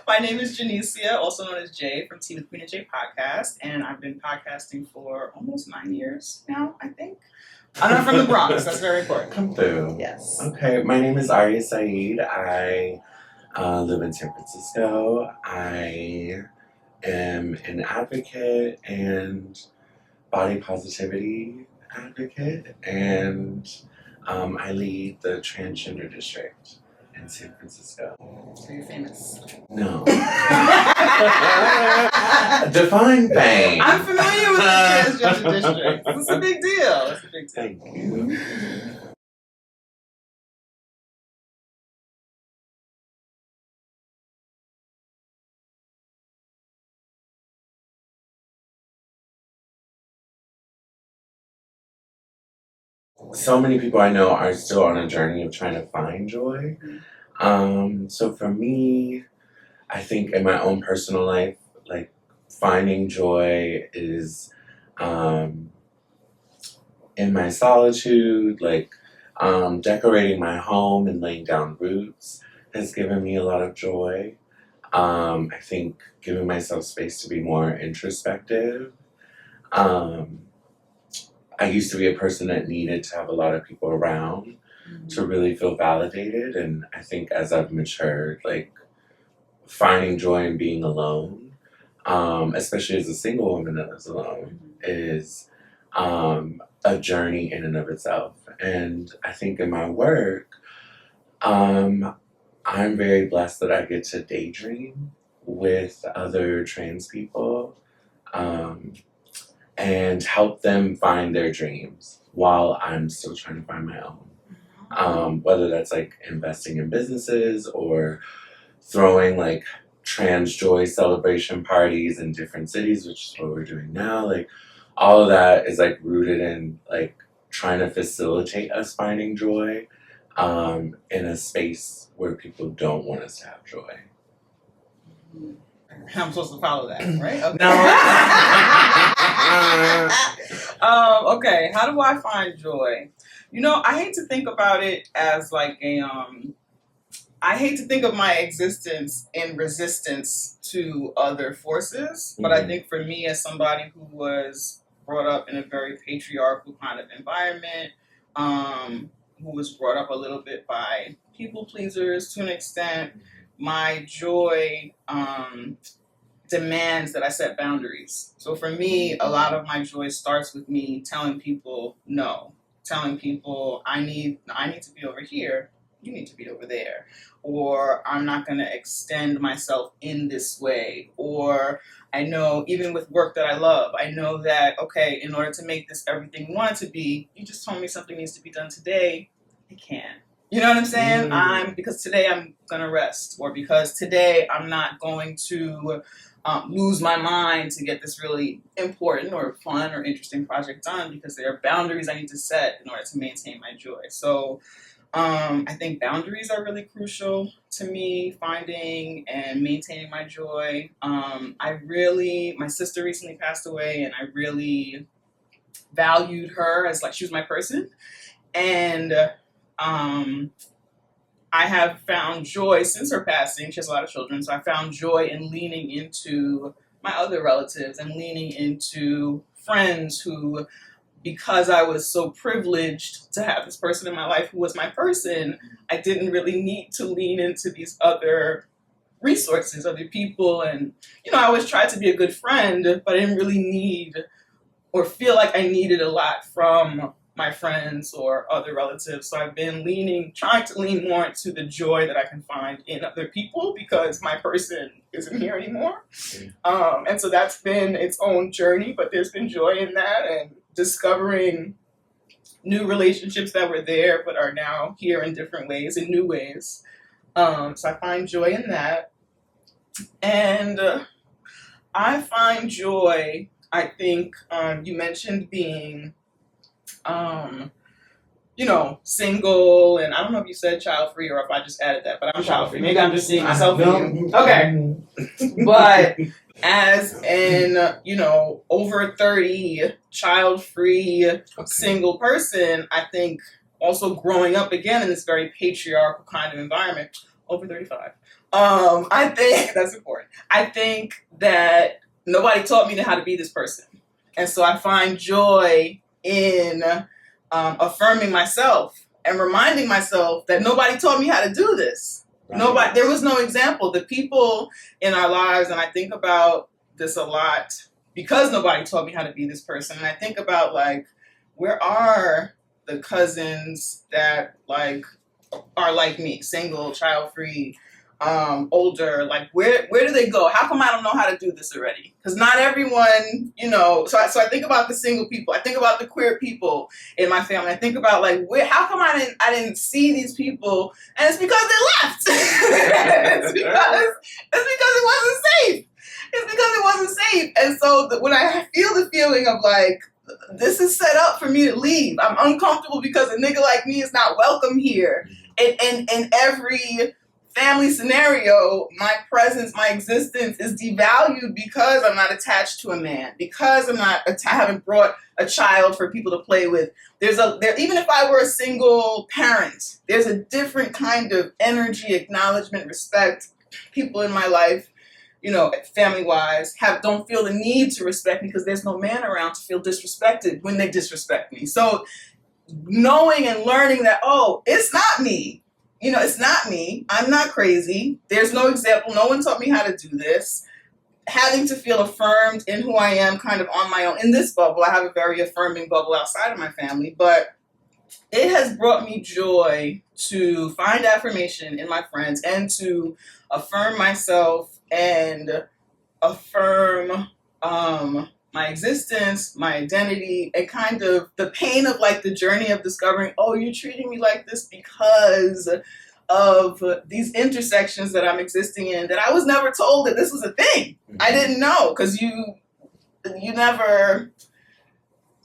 My name is Janicia, also known as Jay from Tea with Queen and Jay podcast, and I've been podcasting for almost 9 years now, I think. I'm not from the Bronx, that's very important. Come through. Yes. Okay, my name is Aria Saeed. I live in San Francisco. I am an advocate and body positivity advocate, and I lead the transgender district in San Francisco. So you're famous. No. Define fame. I'm familiar with the transgender district. It's a big deal. It's a big deal. Thank you. So many people I know are still on a journey of trying to find joy. So for me, I think in my own personal life, like finding joy is in my solitude, like decorating my home and laying down roots has given me a lot of joy. I think giving myself space to be more introspective. I used to be a person that needed to have a lot of people around to really feel validated, and I think as I've matured, like finding joy in being alone, especially as a single woman that lives alone, is a journey in and of itself. And I think in my work, I'm very blessed that I get to daydream with other trans people. And help them find their dreams while I'm still trying to find my own. Whether that's like investing in businesses or throwing like trans joy celebration parties in different cities, which is what we're doing now. Like all of that is like rooted in like trying to facilitate us finding joy in a space where people don't want us to have joy. I'm supposed to follow that, right? Okay. No. Okay, how do I find joy? You know, I hate to think about it as like I hate to think of my existence in resistance to other forces, but I think for me as somebody who was brought up in a very patriarchal kind of environment, who was brought up a little bit by people pleasers to an extent, my joy demands that I set boundaries. So for me, a lot of my joy starts with me telling people no, telling people I need to be over here, you need to be over there, or I'm not going to extend myself in this way. Or I know even with work that I love, I know that, okay, in order to make this everything you want it to be, you just told me something needs to be done today, it can't. You know what I'm saying? Because today I'm going to rest, or because today I'm not going to lose my mind to get this really important or fun or interesting project done, because there are boundaries I need to set in order to maintain my joy. So I think boundaries are really crucial to me, finding and maintaining my joy. My sister recently passed away, and I really valued her as like she was my person. And I have found joy since her passing. She has a lot of children, so I found joy in leaning into my other relatives and leaning into friends who, because I was so privileged to have this person in my life who was my person, I didn't really need to lean into these other resources, other people. And, you know, I always tried to be a good friend, but I didn't really need or feel like I needed a lot from my friends or other relatives. So I've been trying to lean more into the joy that I can find in other people, because my person isn't here anymore. And so that's been its own journey, but there's been joy in that, and discovering new relationships that were there but are now here in different ways, in new ways. So I find joy in that. And I find joy, I think, you mentioned being single, and I don't know if you said child-free or if I just added that, but I'm child-free. Maybe I'm just seeing myself in you. Okay. But as an, over 30, child-free, single person, I think also growing up again in this very patriarchal kind of environment, over 35, I think that's important. I think that nobody taught me how to be this person. And so I find joy in affirming myself and reminding myself that nobody taught me how to do this. Right. Nobody, there was no example. The people in our lives, and I think about this a lot because nobody taught me how to be this person. And I think about like, where are the cousins that like are like me, single, child-free, older, like where do they go? How come I don't know how to do this already? Because not everyone, you know, so I think about the single people, I think about the queer people in my family, I think about like how come I didn't see these people, and it's because they left. it's because it wasn't safe. It's because it wasn't safe. And so when I feel the feeling of like, this is set up for me to leave, I'm uncomfortable because a nigga like me is not welcome here. And every family scenario, my presence, my existence is devalued because I'm not attached to a man, because I haven't brought a child for people to play with. Even if I were a single parent, there's a different kind of energy, acknowledgement, respect. People in my life, you know, family-wise, don't feel the need to respect me because there's no man around to feel disrespected when they disrespect me. So knowing and learning that, oh, it's not me. You know, it's not me. I'm not crazy. There's no example. No one taught me how to do this. Having to feel affirmed in who I am kind of on my own. In this bubble, I have a very affirming bubble outside of my family, but it has brought me joy to find affirmation in my friends and to affirm myself and affirm my existence, my identity, and kind of the pain of like the journey of discovering, oh, you're treating me like this because of these intersections that I'm existing in, that I was never told that this was a thing. Mm-hmm. I didn't know, because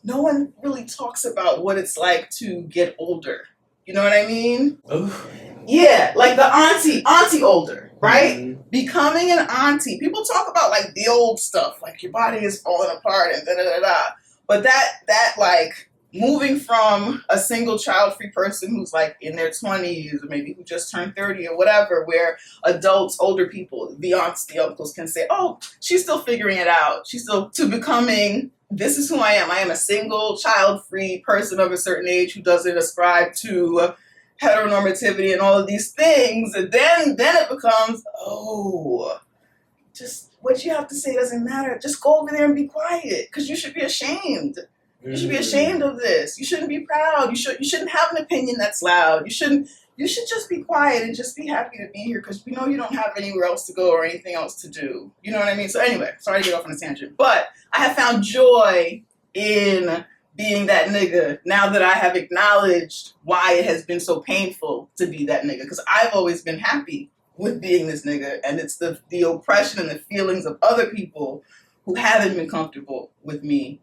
no one really talks about what it's like to get older. You know what I mean? Oof. Yeah, like the auntie older, right? Mm-hmm. Becoming an auntie. People talk about like the old stuff, like your body is falling apart and da-da-da-da. But that like moving from a single child-free person who's like in their 20s or maybe who just turned 30 or whatever, where adults, older people, the aunts, the uncles can say, oh, she's still figuring it out. She's still, to becoming, this is who I am. I am a single child-free person of a certain age who doesn't ascribe to heteronormativity and all of these things. And then it becomes, oh, just what you have to say doesn't matter. Just go over there and be quiet, because you should be ashamed. You should be ashamed of this. You shouldn't be proud. You shouldn't have an opinion that's loud. You should just be quiet and just be happy to be here, because we know you don't have anywhere else to go or anything else to do. You know what I mean? So anyway, sorry to get off on a tangent. But I have found joy in being that nigga now that I have acknowledged why it has been so painful to be that nigga. Because I've always been happy with being this nigga. And it's the oppression and the feelings of other people who haven't been comfortable with me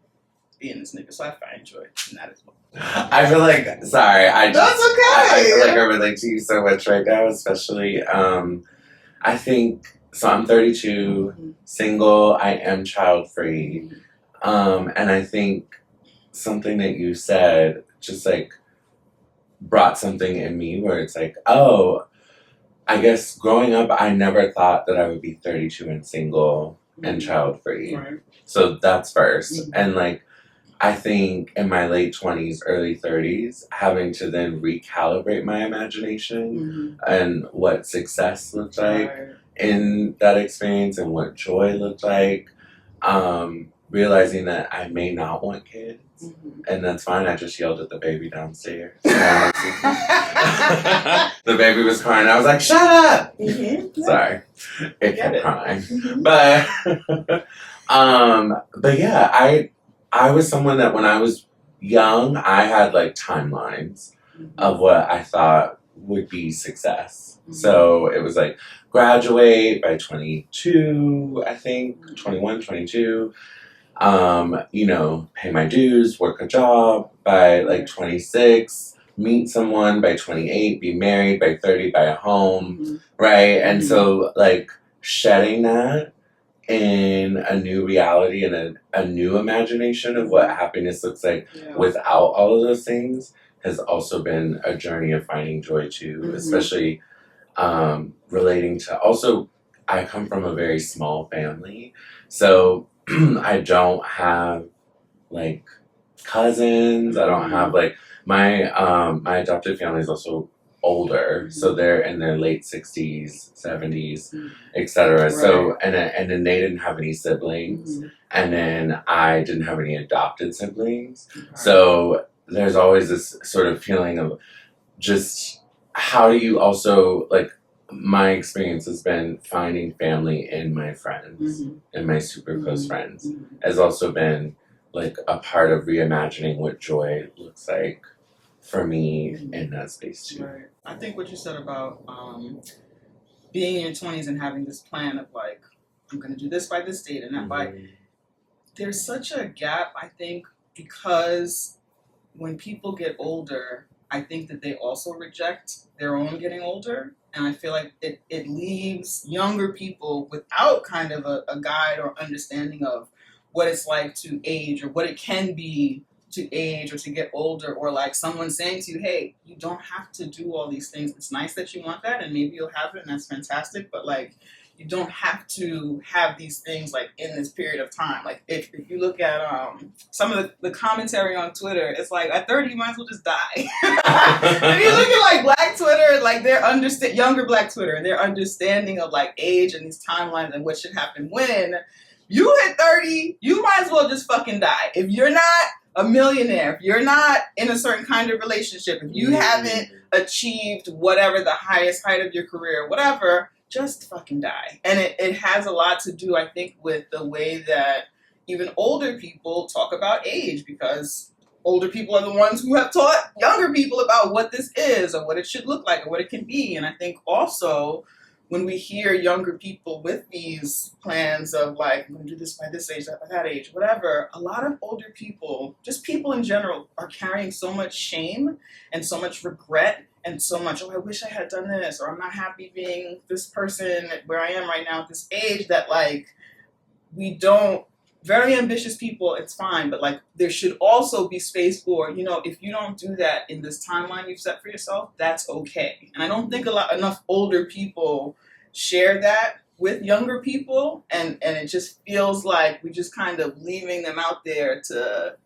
being this nigga. So I find joy in that as well. I feel like, sorry, That's okay. I feel like I relate to you so much right now, especially, I think, so I'm 32, mm-hmm. single, I am child-free, mm-hmm. And I think something that you said just, like, brought something in me where it's like, oh, I guess growing up, I never thought that I would be 32 and single, mm-hmm. and child-free. Right. So that's first. Mm-hmm. And, like, I think in my late 20s, early 30s, having to then recalibrate my imagination, mm-hmm. and what success looked like, right. in that experience and what joy looked like, realizing that I may not want kids, mm-hmm. and that's fine. I just yelled at the baby downstairs. The baby was crying. I was like, shut up! Mm-hmm. Sorry. It kept crying. Mm-hmm. But yeah, I was someone that when I was young, I had like timelines, mm-hmm. of what I thought would be success. Mm-hmm. So it was like graduate by 22, I think, mm-hmm. 21, 22, you know, pay my dues, work a job by like 26, meet someone by 28, be married by 30, buy a home, mm-hmm. right? And mm-hmm. so like shedding that in a new reality and a new imagination of what happiness looks like, yeah. without all of those things has also been a journey of finding joy too, mm-hmm. especially relating to also, I come from a very small family, so I don't have like cousins. I don't have like my adopted family is also older, so they're in their late 60s, 70s, etc. Right. So and then they didn't have any siblings, and then I didn't have any adopted siblings. So there's always this sort of feeling of just how do you also like. My experience has been finding family in my friends and my super close friends has also been like a part of reimagining what joy looks like for me in that space too. Right. I think what you said about being in your 20s and having this plan of like, I'm going to do this by this date and that by, there's such a gap, I think, because when people get older, I think that they also reject their own getting older. And I feel like it leaves younger people without kind of a guide or understanding of what it's like to age or what it can be to age or to get older, or like someone saying to you, hey, you don't have to do all these things. It's nice that you want that and maybe you'll have it and that's fantastic, but like you don't have to have these things like in this period of time. Like if you look at some of the commentary on Twitter, it's like at 30 you might as well just die. If you look at like Black Twitter, like their younger Black Twitter and their understanding of like age and these timelines and what should happen when you hit 30, you might as well just fucking die. If you're not a millionaire, if you're not in a certain kind of relationship, if you haven't achieved whatever the highest height of your career, whatever, just fucking die. And it has a lot to do, I think, with the way that even older people talk about age, because older people are the ones who have taught younger people about what this is or what it should look like or what it can be. And I think also when we hear younger people with these plans of like, I'm going to do this by this age, that by that age, whatever, a lot of older people, just people in general, are carrying so much shame and so much regret and so much, oh, I wish I had done this, or I'm not happy being this person where I am right now at this age, that like we don't, very ambitious people, it's fine, but like there should also be space for, you know, if you don't do that in this timeline you've set for yourself, that's okay. And I don't think enough older people share that with younger people, and it just feels like we just kind of leaving them out there to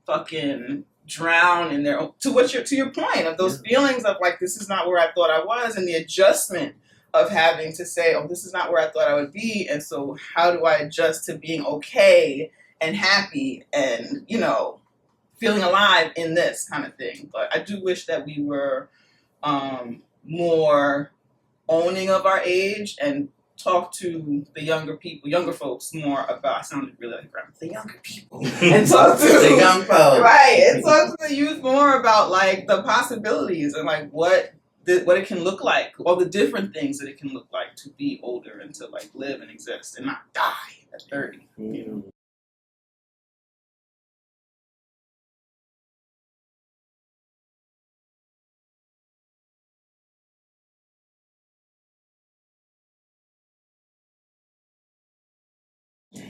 fucking drown in their own, to your point of those feelings of like, this is not where I thought I was, and the adjustment of having to say, oh, this is not where I thought I would be, and so how do I adjust to being okay and happy and, you know, feeling alive in this kind of thing. But I do wish that we were more owning of our age and talk to the younger folks more about, I sounded really like the younger people, and talk to the young folks. Right, and talk to the youth more about like the possibilities and like what it can look like, all the different things that it can look like to be older and to like live and exist and not die at 30. You know?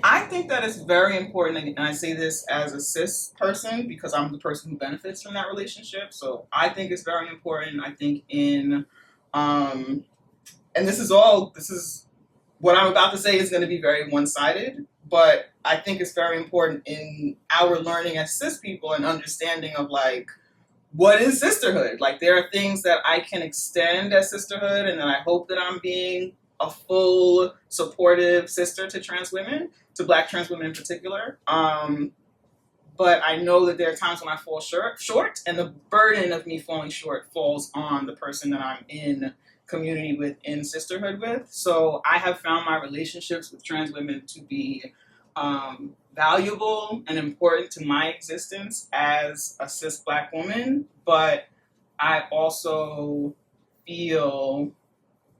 I think that it's very important, and I say this as a cis person because I'm the person who benefits from that relationship. So I think it's very important. I think and this is what I'm about to say is going to be very one-sided, but I think it's very important in our learning as cis people and understanding of like, what is sisterhood? Like there are things that I can extend as sisterhood, and then I hope that I'm being a full supportive sister to trans women, to Black trans women in particular. But I know that there are times when I fall short, and the burden of me falling short falls on the person that I'm in community with, in sisterhood with. So I have found my relationships with trans women to be valuable and important to my existence as a cis Black woman, but I also feel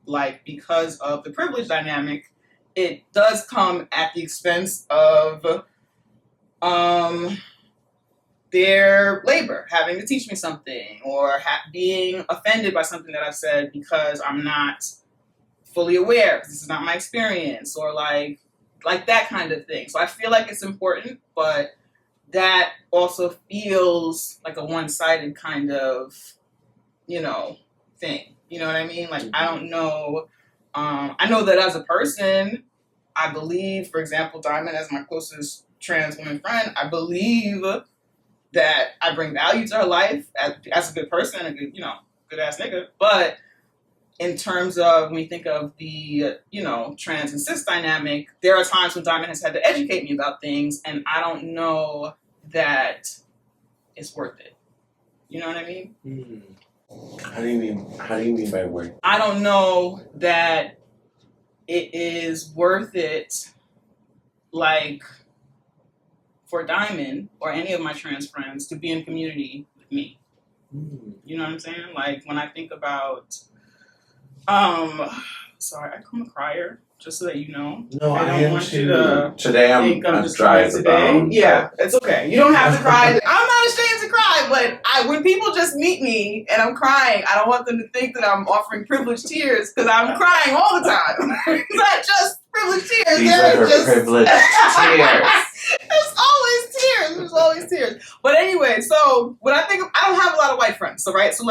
like because of the privilege dynamic, it does come at the expense of their labor, having to teach me something, or being offended by something that I've said because I'm not fully aware, because this is not my experience, or like that kind of thing. So I feel like it's important, but that also feels like a one-sided kind of, you know, thing. You know what I mean? Like, I don't know. I know that as a person, I believe, for example, Diamond as my closest trans woman friend, I believe that I bring value to her life as a good person, a good, good ass nigga. But in terms of when we think of the, trans and cis dynamic, there are times when Diamond has had to educate me about things, and I don't know that it's worth it. You know what I mean? Mm. How do you mean by worth? I don't know that it is worth it, like, for Diamond or any of my trans friends to be in community with me. Mm. You know what I'm saying? Like, when I think about, sorry, I become a crier, just so that you know. No, I don't want you to today think I'm just dry as a bone. Yeah, it's okay. You don't have to cry. I'm not ashamed to cry, but when people just meet me and I'm crying, I don't want them to think that I'm offering privileged tears, because I'm crying all the time. It's not just privileged tears. These are her privileged tears. There's always tears. But anyway, so when I think I don't have a lot of white friends, so right? So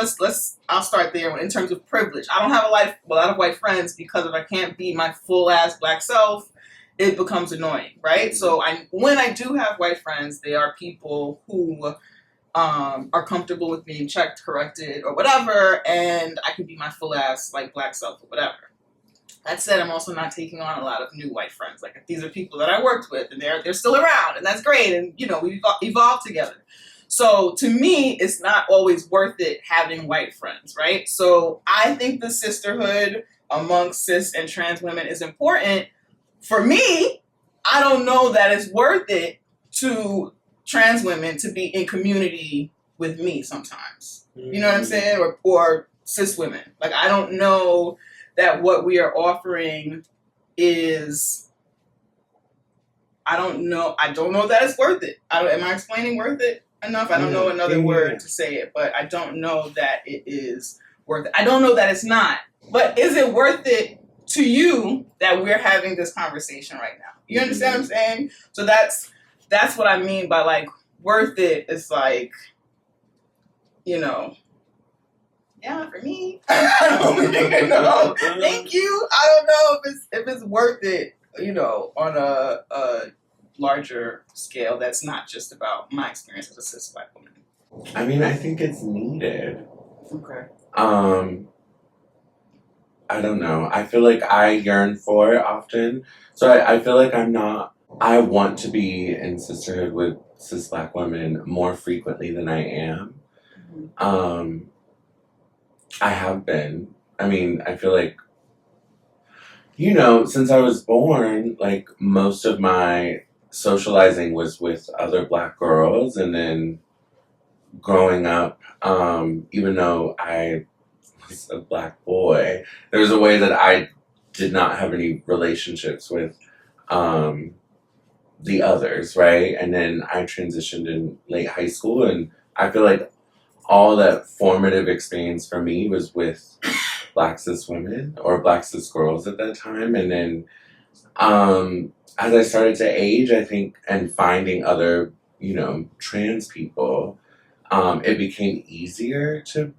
I'll start there in terms of privilege. I don't have a lot of white friends, because if I can't be my full ass black self, it becomes annoying, right? So when I do have white friends, they are people who are comfortable with being checked, corrected, or whatever, and I can be my full ass like black self or whatever. That said, I'm also not taking on a lot of new white friends. Like, these are people that I worked with, and they're still around, and that's great, and we've evolved together. So to me, it's not always worth it having white friends, right? So I think the sisterhood amongst cis and trans women is important. For me, I don't know that it's worth it to trans women to be in community with me sometimes. You know what I'm saying? Or cis women. Like, I don't know that what we are offering is, I don't know that it's worth it. Am I explaining worth it enough? I don't know another word to say it, but I don't know that it is worth it. I don't know that it's not. But is it worth it to you that we're having this conversation right now? You understand what I'm saying? So that's what I mean by, like, worth it. It's like, yeah, for me. I don't know. Thank you. I don't know if it's worth it, on a larger scale that's not just about my experience as a cis black woman. I mean, I think it's needed. Okay. I don't know. I feel like I yearn for it often. So I feel like I want to be in sisterhood with cis black women more frequently than I am. Mm-hmm. I have been. I mean, I feel like, since I was born, like, most of my socializing was with other black girls, and then growing up, even though I was a black boy, there was a way that I did not have any relationships with the others, right? And then I transitioned in late high school, and I feel like all that formative experience for me was with black cis women or black cis girls at that time. And then as I started to age, I think, and finding other, trans people, it became easier to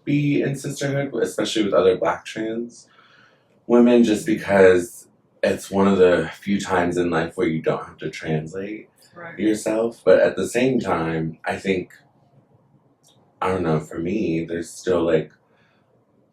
be in sisterhood, especially with other black trans women, just because it's one of the few times in life where you don't have to translate yourself. But at the same time, I think, I don't know, for me, there's still, like,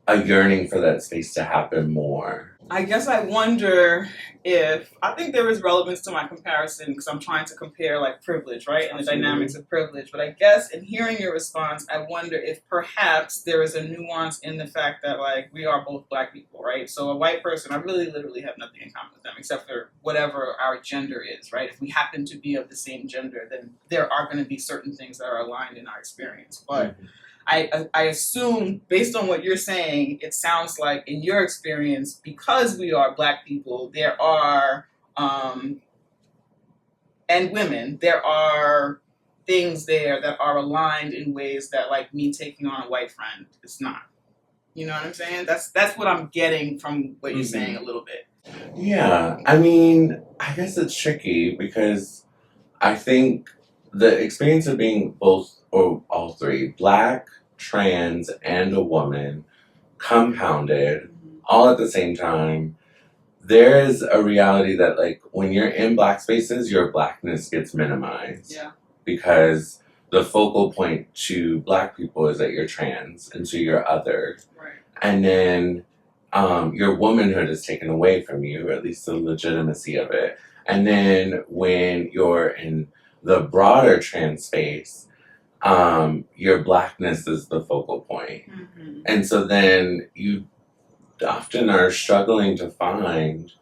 a yearning for that space to happen more. I guess I wonder I think there is relevance to my comparison, because I'm trying to compare, like, privilege, right? And the dynamics of privilege. But I guess in hearing your response, I wonder if perhaps there is a nuance in the fact that, like, we are both black people, right? So a white person, I really literally have nothing in common with them except for whatever our gender is, right? If we happen to be of the same gender, then there are going to be certain things that are aligned in our experience. But I assume, based on what you're saying, it sounds like in your experience, because we are black people, there are, and women, there are things there that are aligned in ways that, like, me taking on a white friend is not. You know what I'm saying? That's what I'm getting from what you're saying a little bit. Yeah, I mean, I guess it's tricky, because I think the experience of being both, or all three, black, trans, and a woman compounded all at the same time, there is a reality that, like, when you're in Black spaces, your Blackness gets minimized. Yeah. Because the focal point to Black people is that you're trans, and so you're other. Right. And then your womanhood is taken away from you, or at least the legitimacy of it. And then when you're in the broader trans space, your Blackness is the focal point. And so then you often are struggling to find,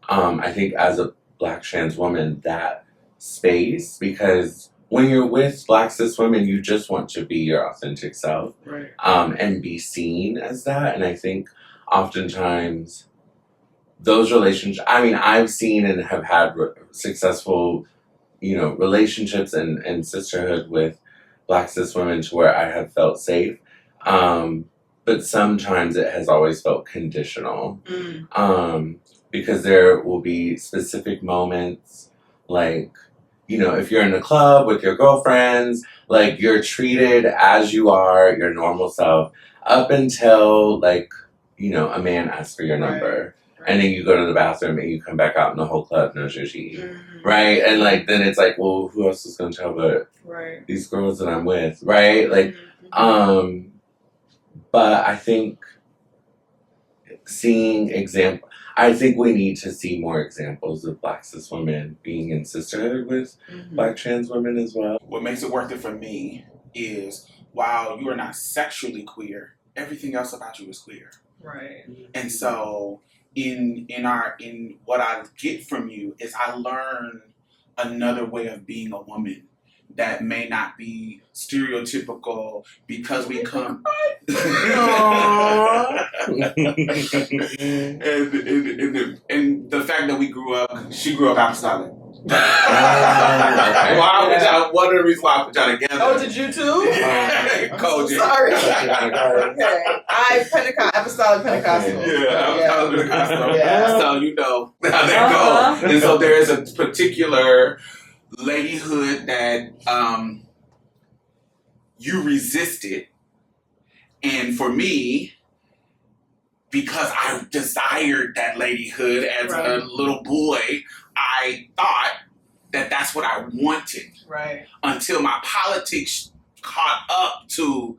I think as a Black trans woman, that space, because when you're with Black cis women, you just want to be your authentic self, right. And be seen as that. And I think oftentimes those relationships, I mean, I've seen and have had successful, relationships and sisterhood with Black cis women to where I have felt safe. But sometimes it has always felt conditional. Because there will be specific moments, like, if you're in a club with your girlfriends, like, you're treated as you are, your normal self, up until, like, a man asks for your number. Right. And then you go to the bathroom and you come back out and the whole club knows your tea. Right? And, like, then it's like, well, who else is going to tell but these girls that I'm with? Right? Like, but I think I think we need to see more examples of Black cis women being in sisterhood with Black trans women as well. What makes it worth it for me is, while you are not sexually queer, everything else about you is queer. Right. And so in what I get from you is I learn another way of being a woman that may not be stereotypical, because we come and the fact that she grew up apostolic. One of the reasons why I put y'all together. Oh, did you too? Coach. Sorry. Okay. Apostolic Pentecostal. Apostolic Pentecostal. Yeah. So you know how that goes. And so there is a particular ladyhood that you resisted, and for me, because I desired that ladyhood as a little boy, I thought that that's what I wanted. Right. Until my politics caught up to,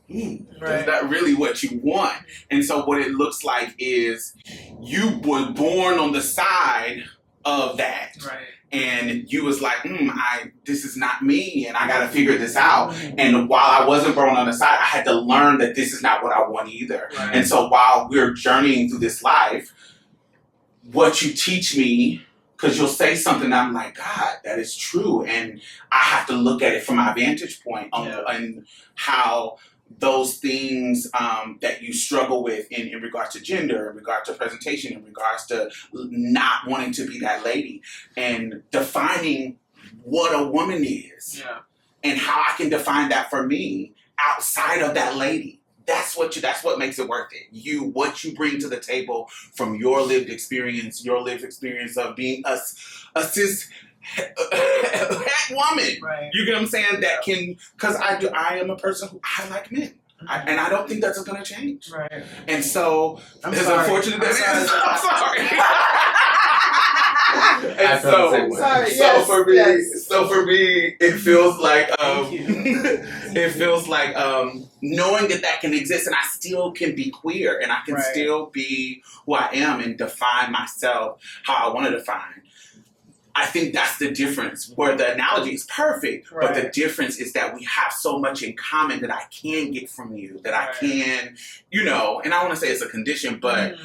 is that really what you want? And so what it looks like is you were born on the side of that. Right. And you was like, this is not me, and I got to figure this out. And while I wasn't born on the side, I had to learn that this is not what I want either. Right. And so while we're journeying through this life, what you teach me, because you'll say something and I'm like, God, that is true. And I have to look at it from my vantage point on how those things that you struggle with in regards to gender, in regards to presentation, in regards to not wanting to be that lady, and defining what a woman is, and how I can define that for me outside of that lady. That's what makes it worth it. What you bring to the table from your lived experience of being a cis woman. Right. You get what I'm saying? That can, because I am a person who I like men. And I don't think that's going to change. Right. And so, I'm as sorry. unfortunate as it is, I'm sorry. And so for me, it feels like knowing that can exist, and I still can be queer, and I can still be who I am and define myself how I want to define. I think that's the difference, where the analogy is perfect, but the difference is that we have so much in common that I can get from you, that I can, and I want to say it's a condition, but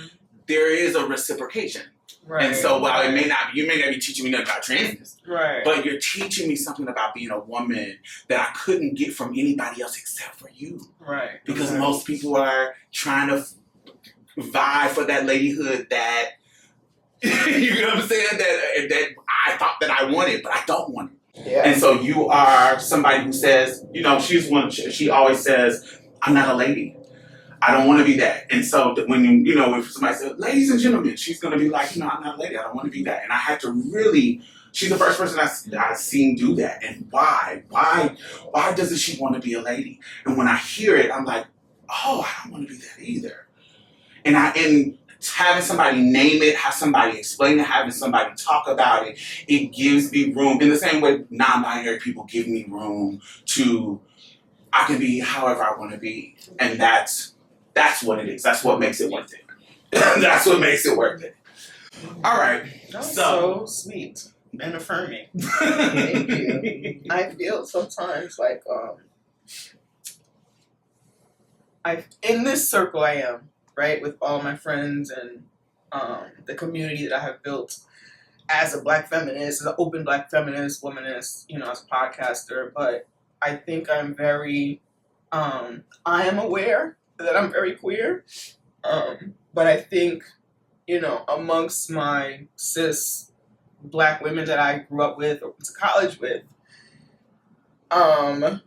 there is a reciprocation. Right. And so while you may not be teaching me nothing about transness, but you're teaching me something about being a woman that I couldn't get from anybody else except for you. Right. Because most people are trying to vie for that ladyhood that, you know what I'm saying, that I thought that I wanted, but I don't want it. Yeah. And so you are somebody who says, she always says, I'm not a lady. I don't want to be that. And so when, if somebody says, ladies and gentlemen, she's going to be like, I'm not a lady. I don't want to be that. And I had to really She's the first person I've seen do that. And why? Why doesn't she want to be a lady? And when I hear it, I'm like, oh, I don't want to be that either. And having somebody name it, have somebody explain it, having somebody talk about it, it gives me room. In the same way non-binary people give me room to, I can be however I want to be. And that's what it is. That's what makes it worth it. That's what makes it worth it. All right. That's so sweet and affirming. Thank you. I feel sometimes like in this circle I am, right, with all my friends and the community that I have built as a Black feminist, as an open Black feminist, womanist, as a podcaster. But I think I'm very, I am aware that I'm very queer. But I think, amongst my cis Black women that I grew up with or went to college with, I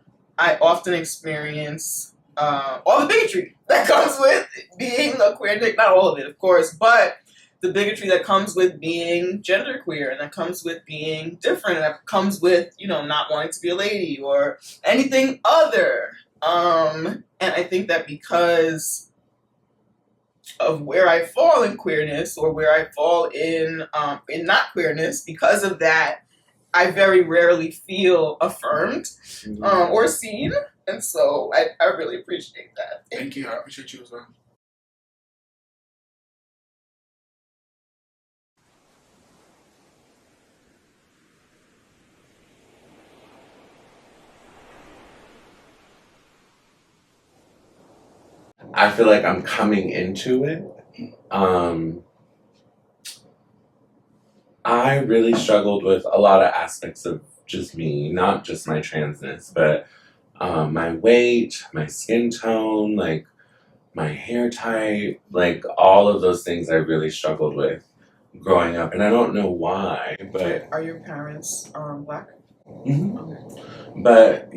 often experience all the bigotry that comes with being a queer dick. Not all of it, of course, but the bigotry that comes with being genderqueer, and that comes with being different, and that comes with, not wanting to be a lady or anything other. And I think that because of where I fall in queerness, or where I fall in not queerness, because of that, I very rarely feel affirmed or seen. And so I really appreciate that. Thank you. I appreciate you as well. I feel like I'm coming into it. I really struggled with a lot of aspects of just me, not just my transness, but my weight, my skin tone, like my hair type, like all of those things I really struggled with growing up. And I don't know why, but... Are your parents Black? Mm-hmm. Okay. But,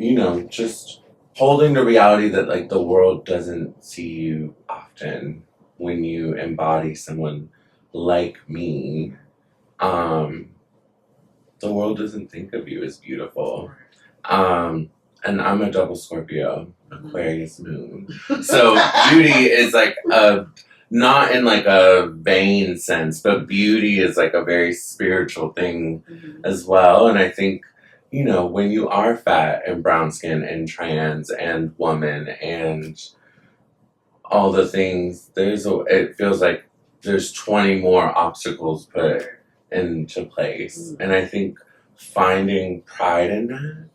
just holding the reality that, like, the world doesn't see you often when you embody someone like me. The world doesn't think of you as beautiful. And I'm a double Scorpio, Aquarius moon. So beauty is like not in like a vain sense, but beauty is like a very spiritual thing as well. And I think, when you are fat and brown skin and trans and woman and all the things, it feels like there's 20 more obstacles put into place. And I think finding pride in that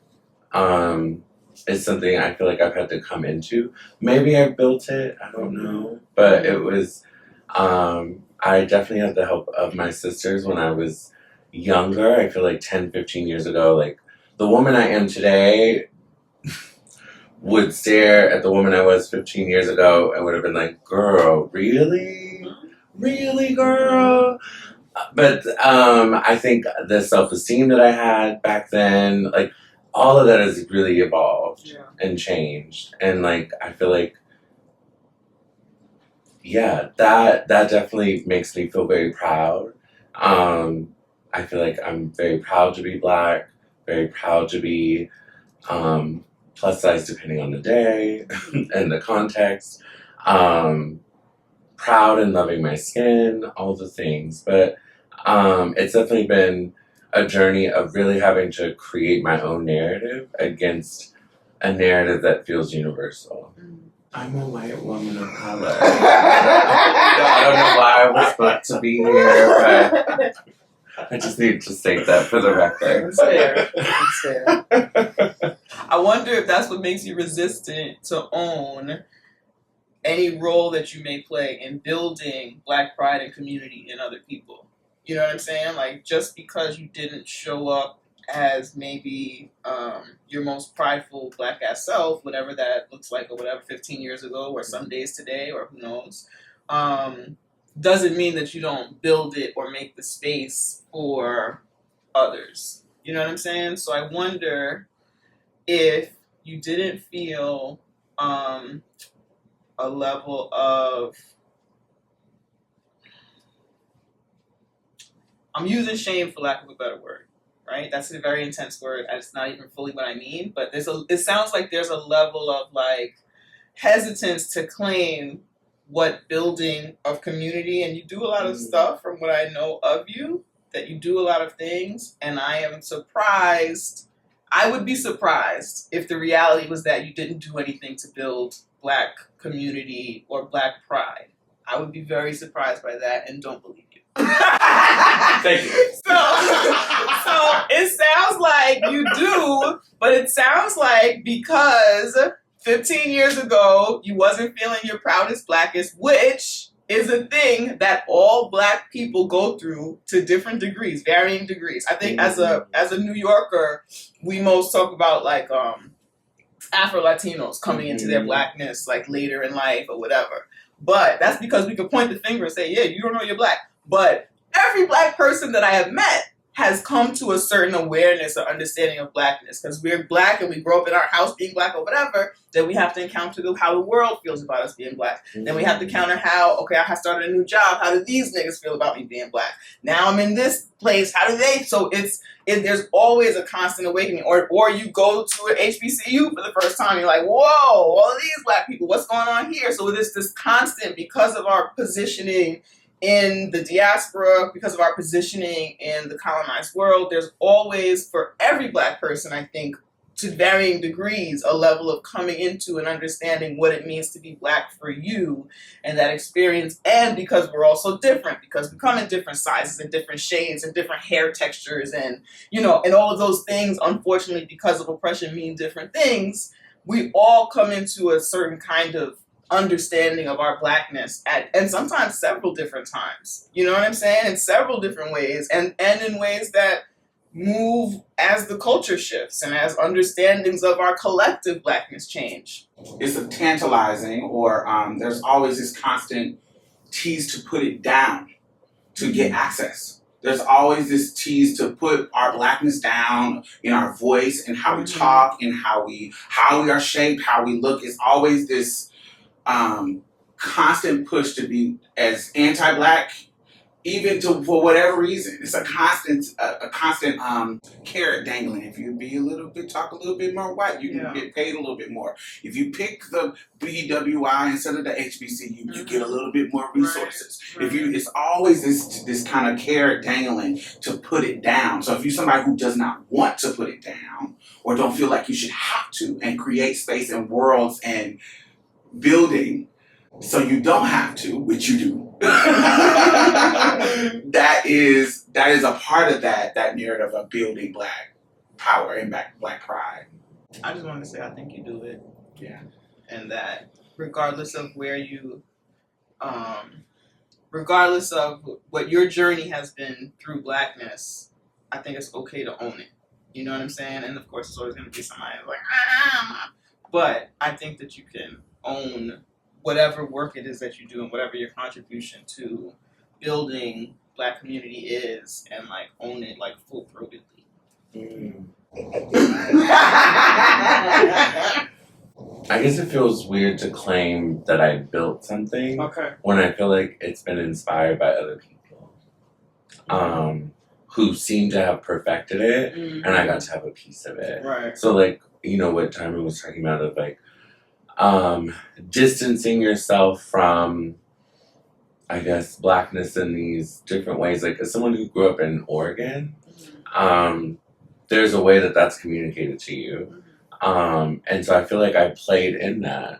is something I feel like I've had to come into. Maybe I built it, I don't know. But it was, I definitely had the help of my sisters when I was younger. I feel like 10, 15 years ago, like the woman I am today would stare at the woman I was 15 years ago and would have been like, girl, really? Really, girl? But I think the self-esteem that I had back then, like, all of that has really evolved and changed. And, like, I feel like, yeah, that definitely makes me feel very proud. I feel like I'm very proud to be Black, very proud to be plus size depending on the day and the context. Proud and loving my skin, all the things. But it's definitely been a journey of really having to create my own narrative against a narrative that feels universal. I'm a white woman of color. I don't know why I was booked to be here, but I just need to state that for the record. It's fair. It's fair. I wonder if that's what makes you resistant to own any role that you may play in building Black pride and community in other people. You know what I'm saying? Like, just because you didn't show up as maybe your most prideful Black ass self, whatever that looks like, or whatever, 15 years ago, or some days today, or who knows, doesn't mean that you don't build it or make the space for others. You know what I'm saying? So I wonder if you didn't feel a level of, I'm using shame for lack of a better word, right? That's a very intense word. It's not even fully what I mean, but it sounds like there's a level of like hesitance to claim what building of community, and you do a lot of stuff from what I know of you, that you do a lot of things, and I am surprised. I would be surprised if the reality was that you didn't do anything to build Black community or Black pride. I would be very surprised by that and don't believe you. Thank you. So it sounds like you do, but it sounds like because 15 years ago you wasn't feeling your proudest, blackest, which is a thing that all Black people go through to different degrees, varying degrees. I think as a New Yorker, we most talk about like Afro-Latinos coming into their Blackness like later in life or whatever. But that's because we could point the finger and say, yeah, you don't know you're Black. But every Black person that I have met has come to a certain awareness or understanding of Blackness, because we're Black and we grow up in our house being Black or whatever. Then we have to encounter how the world feels about us being Black. Then we have to counter okay, I have started a new job. How do these niggas feel about me being Black? Now I'm in this place. How do they? So there's always a constant awakening. Or you go to an HBCU for the first time. You're like, whoa, all of these Black people. What's going on here? So there's this constant, because of our positioning in the diaspora, because of our positioning in the colonized world, there's always, for every Black person, I think, to varying degrees, a level of coming into and understanding what it means to be Black for you and that experience. And because we're all so different, because we come in different sizes and different shades and different hair textures and, and all of those things, unfortunately, because of oppression, mean different things, we all come into a certain kind of understanding of our Blackness and sometimes several different times. You know what I'm saying? In several different ways, and in ways that move as the culture shifts and as understandings of our collective Blackness change. It's a tantalizing, or there's always this constant tease to put it down to get access. There's always this tease to put our Blackness down in our voice and how we talk and how we are shaped, how we look. It's always this constant push to be as anti-Black, even for whatever reason. It's a constant carrot dangling. If you talk a little bit more white, you can get paid a little bit more. If you pick the BWI instead of the HBCU, you get a little bit more resources. Right. It's always this kind of carrot dangling to put it down. So if you're somebody who does not want to put it down, or don't feel like you should have to, and create space and worlds and building so you don't have to, which you do. that is a part of that narrative of building Black power and Black pride. I just wanted to say I think you do it. Yeah. And that regardless of where you regardless of what your journey has been through Blackness, I think it's okay to own it. You know what I'm saying? And of course there's always gonna be somebody like, but I think that you can own whatever work it is that you do and whatever your contribution to building Black community is, and like own it like full-throatedly. I guess it feels weird to claim that I built something when I feel like it's been inspired by other people who seem to have perfected it, and I got to have a piece of it. Right. So like, what Timon was talking about of like distancing yourself from, I guess, Blackness in these different ways. Like, as someone who grew up in Oregon, there's a way that that's communicated to you. And so I feel like I played in that.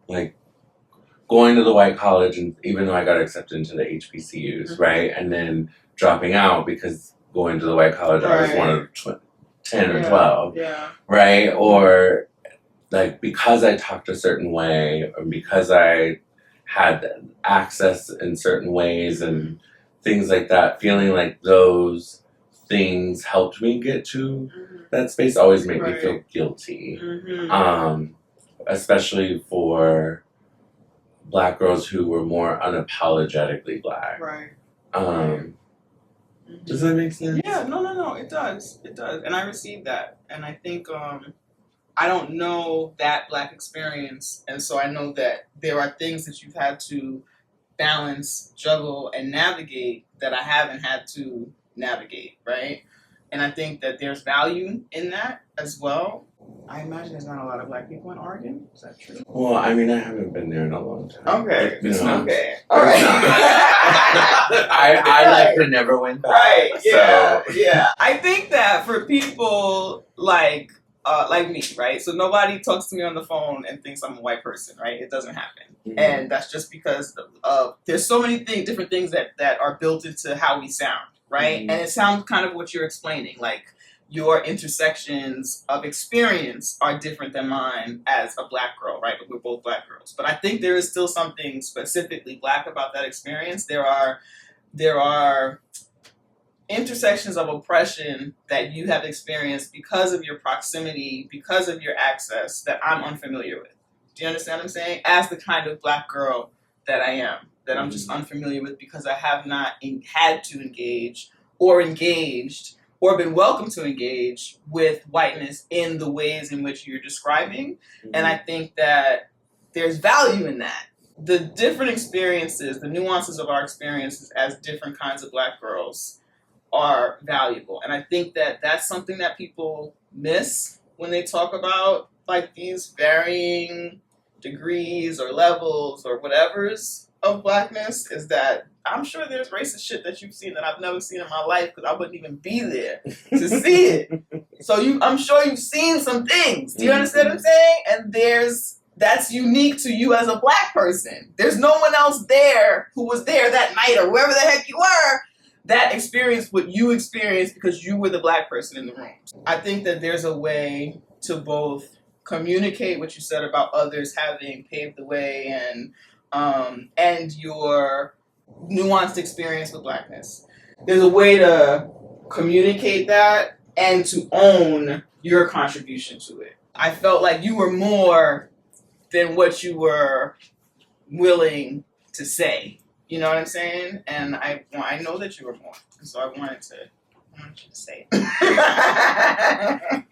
Like, going to the white college, and even though I got accepted into the HBCUs, right? And then dropping out because going to the white college, I was one of 10 or 12, right? Or like, because I talked a certain way, or because I had access in certain ways and things like that, feeling like those things helped me get to that space always made me feel guilty. Especially for Black girls who were more unapologetically Black. Right. Does that make sense? Yeah, no, it does. It does. And I received that. And I think I don't know that Black experience, and so I know that there are things that you've had to balance, juggle, and navigate that I haven't had to navigate, right? And I think that there's value in that as well. I imagine there's not a lot of Black people in Oregon. Is that true? Well, I mean, I haven't been there in a long time. Okay. You know, Okay. All right. I like to never went back. Right. Yeah. So. Yeah. I think that for people like me, right? So nobody talks to me on the phone and thinks I'm a white person, right? It doesn't happen. Mm-hmm. And that's just because there's so many different things that are built into how we sound, right? Mm-hmm. And it sounds kind of what you're explaining, like your intersections of experience are different than mine as a Black girl, right? But we're both Black girls. But I think there is still something specifically Black about that experience. There are intersections of oppression that you have experienced because of your proximity, because of your access that I'm unfamiliar with. Do you understand what I'm saying? As the kind of Black girl that I am, that I'm just unfamiliar with because I have not had to engage or engaged or been welcome to engage with whiteness in the ways in which you're describing. Mm-hmm. And I think that there's value in that. The different experiences, the nuances of our experiences as different kinds of Black girls are valuable. And I think that that's something that people miss when they talk about like these varying degrees or levels or whatever's of Blackness, is that I'm sure there's racist shit that you've seen that I've never seen in my life because I wouldn't even be there to see it. So I'm sure you've seen some things. Do you understand what I'm saying? And that's unique to you as a Black person. There's no one else there who was there that night or wherever the heck you were that experienced what you experienced because you were the Black person in the room. I think that there's a way to both communicate what you said about others having paved the way and your nuanced experience with Blackness. There's a way to communicate that and to own your contribution to it. I felt like you were more than what you were willing to say. You know what I'm saying? And I know that you were more, so I wanted you to say it.